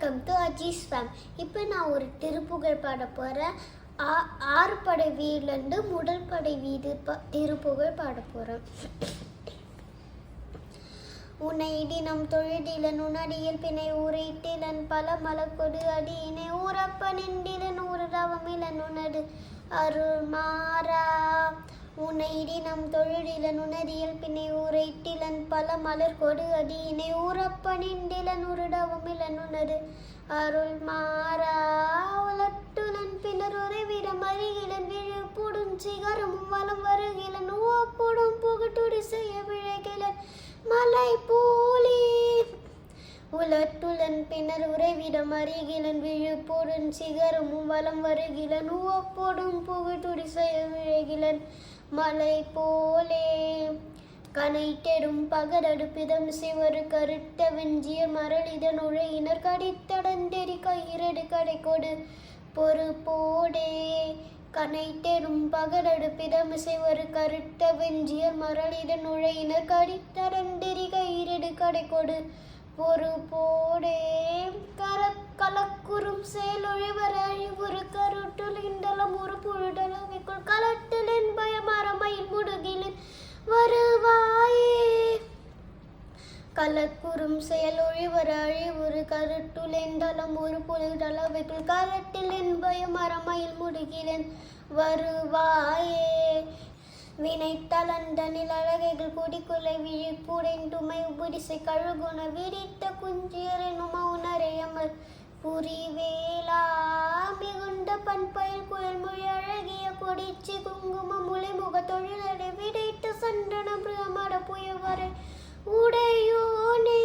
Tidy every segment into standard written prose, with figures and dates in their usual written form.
Welcome to Aziz fame. இப்போ நான் ஒரு திருப்புகழ் பாட போகிறேன். ஆறு படை வீடுலேருந்து முதல் படை வீடு திருப்புகழ் பாட போகிறேன். உன்னை இடினம் தொழுதிலன் உன்னடியில் பிணை ஊரையிட்டிலன் பல மலக்கொடு அடியினை ஊரப்ப நின்றிலன் ஊரு ரவமிலன் உனது அருள் மாறா. உன்னை இடினம் தொழுதிலன் உன்னடியில் பிணை ஊரையிட்டிலன் பல மலர் கொடு அடியினை ஊரப்ப நின்றிலன் உருடவமிலன் உனது அருள் மாறா. உலட்டுலன் பின்னர் உறைவிடம் அருகிலன் விழுப்புடும் சிகரமும் வலம் வருகிலன் ஓப்புடும் புகட்டுடி செய்ய விழகிலன் மலை போலே. உலட்டுலன் பின்னர் உறைவிடம் அருகிலன் விழுப்புடும் சிகரமும் வலம் வருகிலன் ஓப்போடும் புகட்டுடி செய்ய விழகிலன் மலை போலே. கனைத்தெடும் பகரடுப்பிதம் சிவரு கருட்ட வெஞ்சிய மரளிதன் உழையினர் கடித்தடந்தெறி கயிறடு கடை கொடு பொறுப்போடே. கனைத்தெடும் பகரடுப்பிதம் சிவரு கருட்ட வெஞ்சிய மரளிதன் உழையினர் கடித்தடந்தெறி கயிறடு கடை கொடு பொறுப்போடே. கலக்குறும் செயலொழிவர் அழிவுறு கருட்டுல் இண்டலம் ஒரு புழுடலவைக்குள் கலட்டலின் பயமரமையில் முடுகிலின் வருவாயே. கலக்குறும் செயலொழிவர் அழிவுறு கருட்டுலெண்டலம் ஒரு புழுடலவைக்குள் கலட்டிலின் பயமரமையில் முடுகிலின் வருவாயே. வினைத்தலண்டனில் அழகைகள் குடிக்குலை விழிப்புடைந்துமை உபரிசை கழுகுண விரித்த குஞ்சியரெனும் மௌனரையமர் புரிவேலா. மிகுண்ட பண்பயில் குழல் மொழி அழகிய கொடிச்சி குங்கும முளை முக தொழிலடை விடைத்த சண்டன பிரமட புயவரை உடையோனே.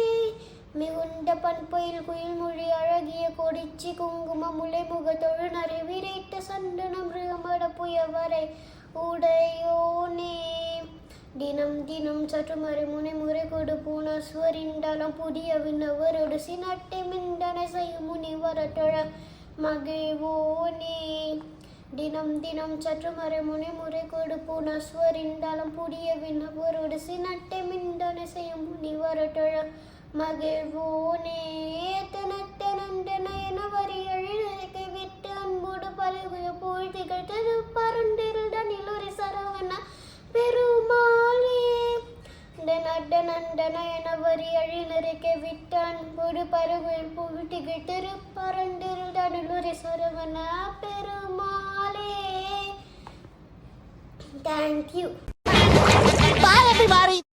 மிகுண்ட பண்பயில் குயில் மொழி அழகிய கொடிச்சி குங்கும முளை முக தொழுநரை விடைத்த சண்டன பிரமட புயவரை உடையோனே. தினம் தினம் சற்றுமறை முனை முறை கொடு பூனஸ்வரிண்டலம் புதிய விண்ணவரோடு சினட்டை மிண்டனை செய்யும் முனிவரட்டழ மகிழ்வோனே. தினம் தினம் சற்றுமறை முனை முறை கொடு பூனஸ்வரிண்டலம் புதிய விண்ணவரோடு சினட்டை மிண்டனை செய்யும் முனிவரட்டழ மகிழ்வோனே. தனட்டனண்டன என வரி எழிலகை விட்டு அன்போடு பழகுய போழ்திகள் தெரு பரண்டிருடன் இலொரி சரவண பெருமாளே. நண்டன என வரி அழிலறைக்கை விட்டு அன்போடு பருகுயில் புகட்டிகள் திரு பரண்டிருடன் இலொரி சரவண பெருமாளே. Thank you. Bye everybody.